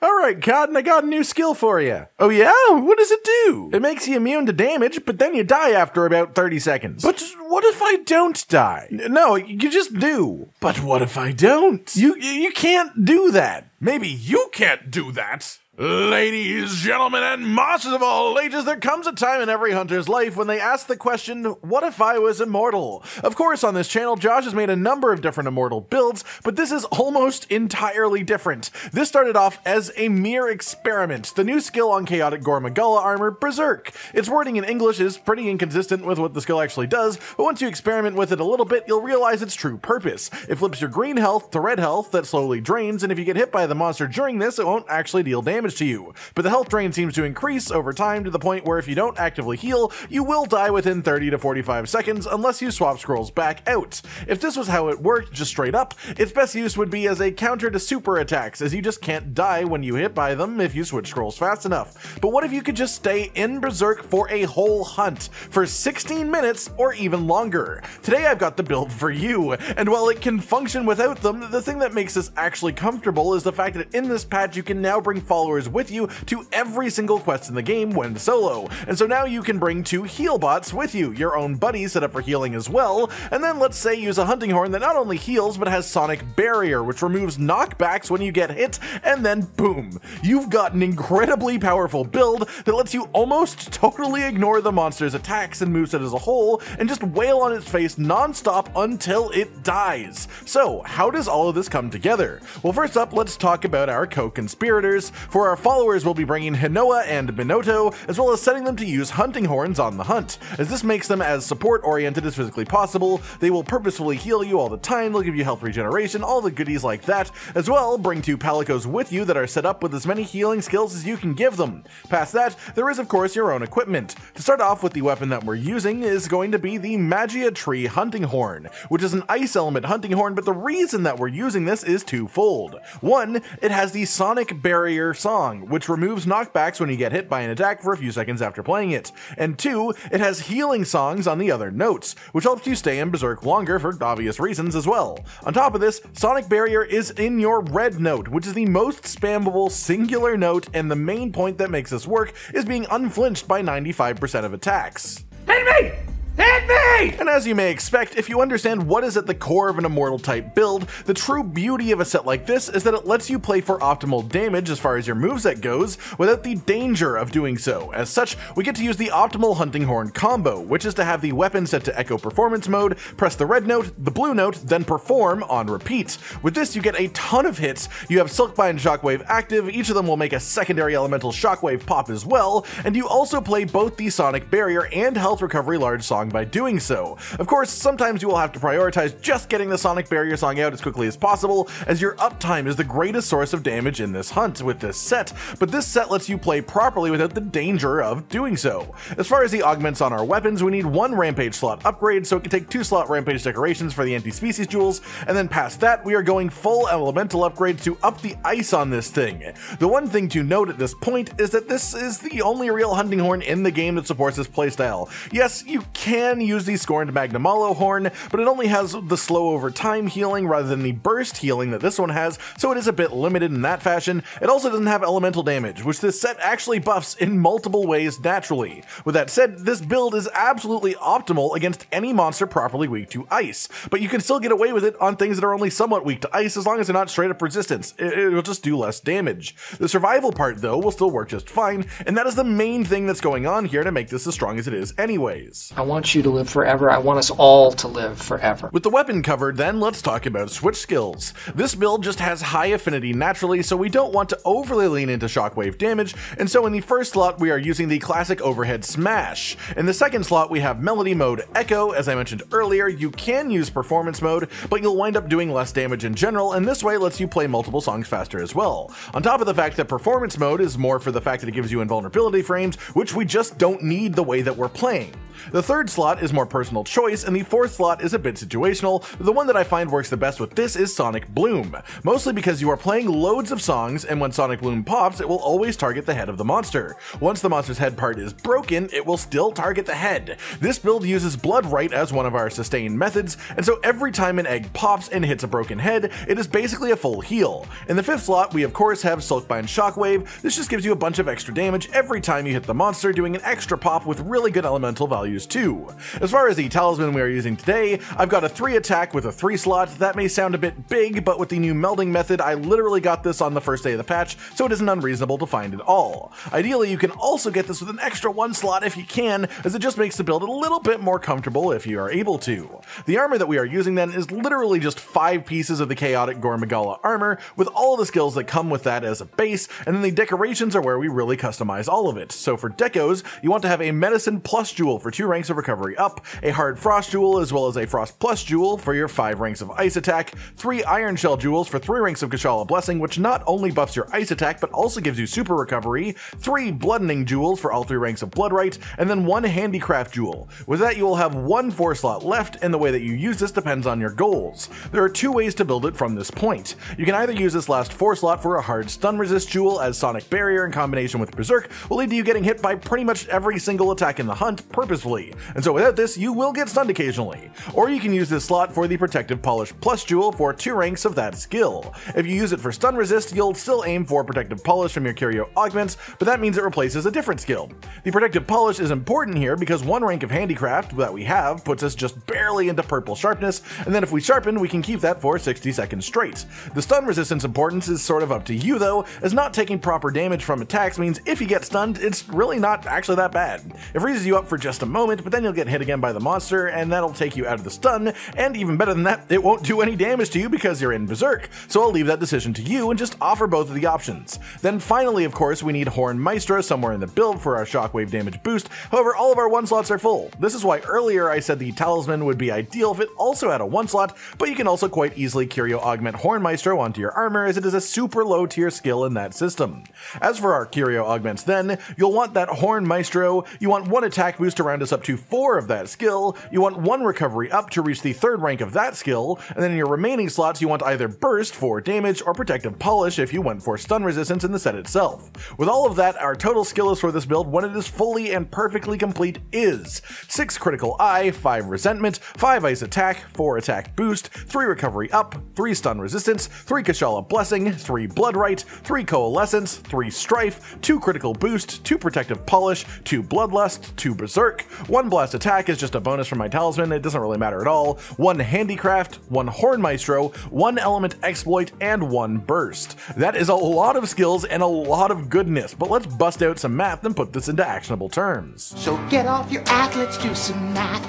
Alright, Cotton, I got a new skill for you. Oh yeah? What does it do? It makes you immune to damage, but then you die after about 30 seconds. But what if I don't die? No, you just do. But what if I don't? You can't do that. Maybe you can't do that. Ladies, gentlemen, and monsters of all ages, There comes a time in every hunter's life when they ask the question, what if I was immortal? Of course, on this channel, Josh has made a number of different immortal builds, but this is almost entirely different. This started off as a mere experiment, the new skill on Chaotic Gore Magala armor, Berserk. Its wording in English is pretty inconsistent with what the skill actually does, but once you experiment with it a little bit, you'll realize its true purpose. It flips your green health to red health that slowly drains, and if you get hit by the monster during this, it won't actually deal damage to you. But the health drain seems to increase over time to the point where if you don't actively heal, you will die within 30 to 45 seconds unless you swap scrolls back out. If this was how it worked just straight up, its best use would be as a counter to super attacks, as you just can't die when you hit by them if you switch scrolls fast enough. But what if you could just stay in Berserk for a whole hunt, for 16 minutes or even longer? Today I've got the build for you, and while it can function without them, the thing that makes this actually comfortable is the fact that in this patch you can now bring followers with you to every single quest in the game when solo, and so now you can bring 2 heal bots with you, your own buddies set up for healing as well, and then let's say use a hunting horn that not only heals but has Sonic Barrier, which removes knockbacks when you get hit, and then boom, you've got an incredibly powerful build that lets you almost totally ignore the monster's attacks and moveset as a whole, and just wail on its face non-stop until it dies. So how does all of this come together? Well, first up, let's talk about our co-conspirators. For our followers, we'll be bringing Hinoa and Binoto, as well as setting them to use hunting horns on the hunt, as this makes them as support-oriented as physically possible. They will purposefully heal you all the time, they'll give you health regeneration, all the goodies like that. As well, bring 2 Palicos with you that are set up with as many healing skills as you can give them. Past that, there is of course your own equipment. To start off with, the weapon that we're using is going to be the Magia Tree Hunting Horn, which is an ice element hunting horn, but the reason that we're using this is twofold. One, it has the Sonic Barrier song, which removes knockbacks when you get hit by an attack for a few seconds after playing it. And 2, it has healing songs on the other notes, which helps you stay in Berserk longer for obvious reasons as well. On top of this, Sonic Barrier is in your red note, which is the most spammable singular note, and the main point that makes this work is being unflinched by 95% of attacks. Hit me! Hit me! And as you may expect, if you understand what is at the core of an immortal type build, the true beauty of a set like this is that it lets you play for optimal damage as far as your moveset goes, without the danger of doing so. As such, we get to use the optimal hunting horn combo, which is to have the weapon set to echo performance mode, press the red note, the blue note, then perform on repeat. With this you get a ton of hits, you have Silkbind and Shockwave active, each of them will make a secondary elemental Shockwave pop as well, and you also play both the Sonic Barrier and Health Recovery Large song by doing so. Of course, sometimes you will have to prioritize just getting the Sonic Barrier song out as quickly as possible, as your uptime is the greatest source of damage in this hunt with this set, but this set lets you play properly without the danger of doing so. As far as the augments on our weapons, we need 1 Rampage slot upgrade, so it can take 2 slot Rampage decorations for the anti-species jewels, and then past that, we are going full elemental upgrades to up the ice on this thing. The one thing to note at this point is that this is the only real hunting horn in the game that supports this playstyle. Yes, you can use the Scorned Magnamalo horn, but it only has the slow over time healing rather than the burst healing that this one has, so it is a bit limited in that fashion. It also doesn't have elemental damage, which this set actually buffs in multiple ways naturally. With that said, this build is absolutely optimal against any monster properly weak to ice, but you can still get away with it on things that are only somewhat weak to ice as long as they're not straight up resistance. It'll just do less damage. The survival part though will still work just fine, and that is the main thing that's going on here to make this as strong as it is anyways. I want you to live forever. I want us all to live forever. With the weapon covered, then let's talk about switch skills. This build just has high affinity naturally, so we don't want to overly lean into shockwave damage, and so in the first slot we are using the classic overhead smash. In the second slot we have melody mode echo. As I mentioned earlier, you can use performance mode, but you'll wind up doing less damage in general, and this way lets you play multiple songs faster as well. On top of the fact that performance mode is more for the fact that it gives you invulnerability frames, which we just don't need the way that we're playing. The third slot is more personal choice, and the fourth slot is a bit situational. The one that I find works the best with this is Sonic Bloom, mostly because you are playing loads of songs, and when Sonic Bloom pops, it will always target the head of the monster. Once the monster's head part is broken, it will still target the head. This build uses Blood Right as one of our sustain methods, and so every time an egg pops and hits a broken head, it is basically a full heal. In the fifth slot, we of course have Silkbind Shockwave. This just gives you a bunch of extra damage every time you hit the monster, doing an extra pop with really good elemental values too. As far as the talisman we are using today, I've got a 3 attack with a 3 slot. That may sound a bit big, but with the new melding method, I literally got this on the first day of the patch, so it isn't unreasonable to find it all. Ideally, you can also get this with an extra 1 slot if you can, as it just makes the build a little bit more comfortable if you are able to. The armor that we are using then is literally just 5 pieces of the Chaotic Gore Magala armor, with all of the skills that come with that as a base, and then the decorations are where we really customize all of it. So for decos, you want to have a Medicine Plus Jewel for 2 ranks of recovery up, a Hard Frost Jewel as well as a Frost Plus Jewel for your 5 ranks of ice attack, 3 Iron Shell Jewels for 3 ranks of Kushala Blessing, which not only buffs your ice attack but also gives you super recovery, 3 Bloodening Jewels for all 3 ranks of Blood Right, and then 1 Handicraft Jewel. With that, you will have 1 4 slot left, and the way that you use this depends on your goals. There are 2 ways to build it from this point. You can either use this last 4 slot for a hard stun resist jewel, as Sonic Barrier in combination with Berserk will lead to you getting hit by pretty much every single attack in the hunt purposefully, and so without this you will get stunned occasionally. Or you can use this slot for the Protective Polish Plus Jewel for 2 ranks of that skill. If you use it for stun resist, you'll still aim for Protective Polish from your Curio augments, but that means it replaces a different skill. The Protective Polish is important here because 1 rank of Handicraft that we have puts us just barely into purple sharpness, and then if we sharpen, we can keep that for 60 seconds straight. The stun resistance importance is sort of up to you though, as not taking proper damage from attacks means if you get stunned, it's really not actually that bad. It freezes you up for just a moment, but then you'll get hit again by the monster, and that'll take you out of the stun, and even better than that, it won't do any damage to you because you're in Berserk, so I'll leave that decision to you and just offer both of the options. Then finally, of course, we need Horn Maestro somewhere in the build for our shockwave damage boost. However, all of our 1 slots are full. This is why earlier I said the talisman would be ideal if it also had a 1 slot, but you can also quite easily Curio augment Horn Maestro onto your armor, as it is a super low tier skill in that system. As for our Curio augments then, you'll want that Horn Maestro, you want 1 attack boost to round us up to 4 of that skill, you want 1 recovery up to reach the 3rd rank of that skill, and then in your remaining slots you want either Burst for damage or Protective Polish if you went for stun resistance in the set itself. With all of that, our total skill list for this build when it is fully and perfectly complete is 6 Critical Eye, 5 Resentment, 5 Ice Attack, 4 Attack Boost, 3 Recovery Up, 3 Stun Resistance, 3 Kushala Blessing, 3 Blood Right, 3 Coalescence, 3 Strife, 2 Critical Boost, 2 Protective Polish, 2 Bloodlust, 2 Berserk, 1 Blast Attack is just a bonus from my talisman, it doesn't really matter at all, 1 Handicraft, 1 Horn Maestro, 1 Element Exploit, and 1 Burst. That is a lot of skills and a lot of goodness, but let's bust out some math and put this into actionable terms. So get off your act, let's do some math.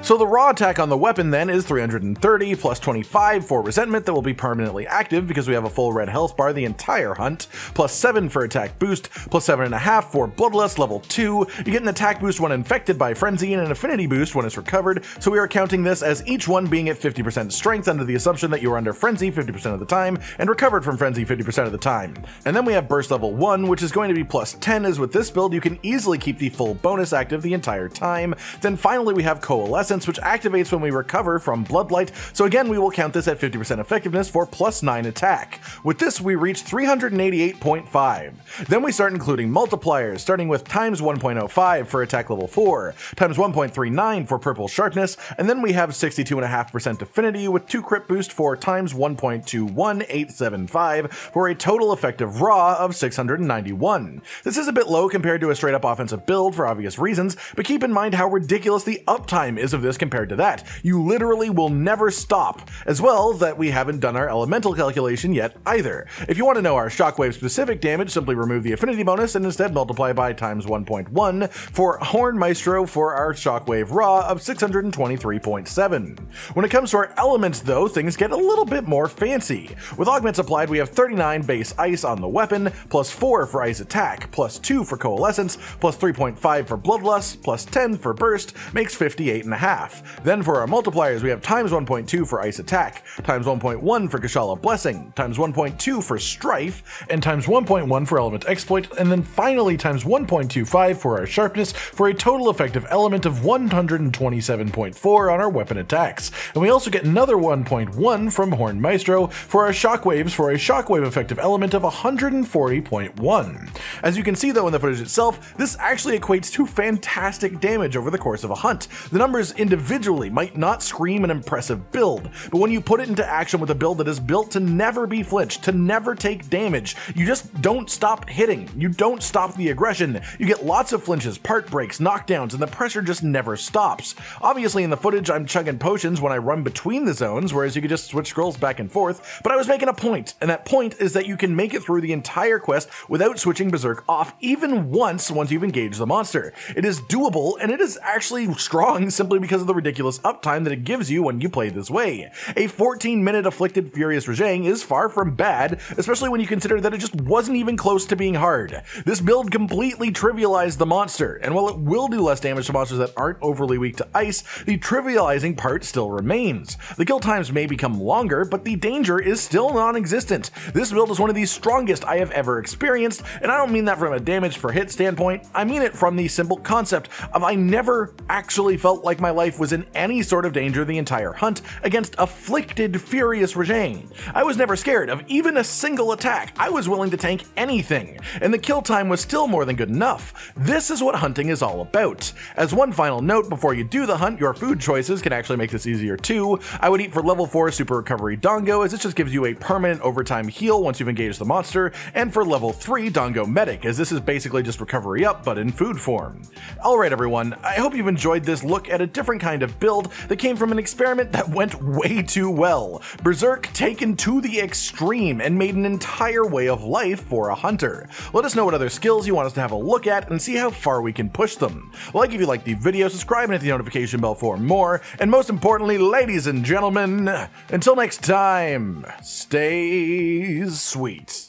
So the raw attack on the weapon then is 330 plus 25 for resentment that will be permanently active because we have a full red health bar the entire hunt, plus 7 for attack boost, plus 7.5 for bloodlust level 2. You get an attack boost when infected by frenzy and an affinity boost when it's recovered, so we are counting this as each one being at 50% strength under the assumption that you are under frenzy 50% of the time and recovered from frenzy 50% of the time. And then we have burst level 1, which is going to be plus 10, as with this build you can easily keep the full bonus active the entire time. Then finally we have coalescence, which activates when we recover from Bloodlight, so again we will count this at 50% effectiveness for plus 9 attack. With this we reach 388.5. Then we start including multipliers, starting with times 1.05 for attack level 4, times 1.39 for purple sharpness, and then we have 62.5% affinity with 2 crit boost for times 1.21875 for a total effective raw of 691. This is a bit low compared to a straight up offensive build for obvious reasons, but keep in mind how ridiculous the uptime is of this compared to that. You literally will never stop. As well, that we haven't done our elemental calculation yet either. If you want to know our shockwave specific damage, simply remove the affinity bonus and instead multiply by times 1.1 for Horn Maestro for our shockwave raw of 623.7. When it comes to our elements though, things get a little bit more fancy. With augments applied, we have 39 base ice on the weapon, plus 4 for ice attack, plus 2 for coalescence, plus 3.5 for bloodlust, plus 10 for burst, makes 58.5 half. Then for our multipliers, we have times 1.2 for Ice Attack, times 1.1 for Kushala Blessing, times 1.2 for Strife, and times 1.1 for Element Exploit, and then finally times 1.25 for our Sharpness, for a total effective element of 127.4 on our weapon attacks. And we also get another 1.1 from Horn Maestro for our Shockwaves, for a Shockwave effective element of 140.1. As you can see though in the footage itself, this actually equates to fantastic damage over the course of a hunt. The numbers individually might not scream an impressive build, but when you put it into action with a build that is built to never be flinched, to never take damage, you just don't stop hitting, you don't stop the aggression, you get lots of flinches, part breaks, knockdowns, and the pressure just never stops. Obviously in the footage I'm chugging potions when I run between the zones, whereas you could just switch scrolls back and forth, but I was making a point, and that point is that you can make it through the entire quest without switching Berserk off even once you've engaged the monster. It is doable, and it is actually strong simply because of the ridiculous uptime that it gives you when you play this way. A 14-minute Afflicted Furious Rajang is far from bad, especially when you consider that it just wasn't even close to being hard. This build completely trivialized the monster, and while it will do less damage to monsters that aren't overly weak to ice, the trivializing part still remains. The kill times may become longer, but the danger is still non-existent. This build is one of the strongest I have ever experienced, and I don't mean that from a damage per hit standpoint, I mean it from the simple concept of I never actually felt like my life was in any sort of danger the entire hunt against Afflicted Furious Rajang. I was never scared of even a single attack. I was willing to tank anything, and the kill time was still more than good enough. This is what hunting is all about. As one final note before you do the hunt, your food choices can actually make this easier too. I would eat for level 4 Super Recovery Dongo, as this just gives you a permanent overtime heal once you've engaged the monster, and for level 3 Dongo Medic, as this is basically just recovery up but in food form. Alright everyone, I hope you've enjoyed this look at a different kind of build that came from an experiment that went way too well. Berserk taken to the extreme and made an entire way of life for a hunter. Let us know what other skills you want us to have a look at and see how far we can push them. Like if you like the video, subscribe and hit the notification bell for more, and most importantly, ladies and gentlemen, until next time, stay sweet.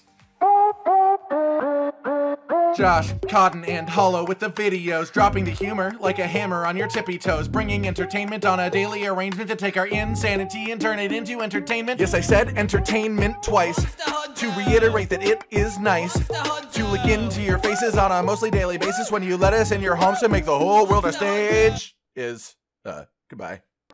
Josh, Cotton, and Hollow with the videos, dropping the humor like a hammer on your tippy toes, bringing entertainment on a daily arrangement to take our insanity and turn it into entertainment. Yes, I said entertainment twice, to reiterate that it is nice to look into your faces on a mostly daily basis when you let us in your homes to make the whole world a stage. Goodbye.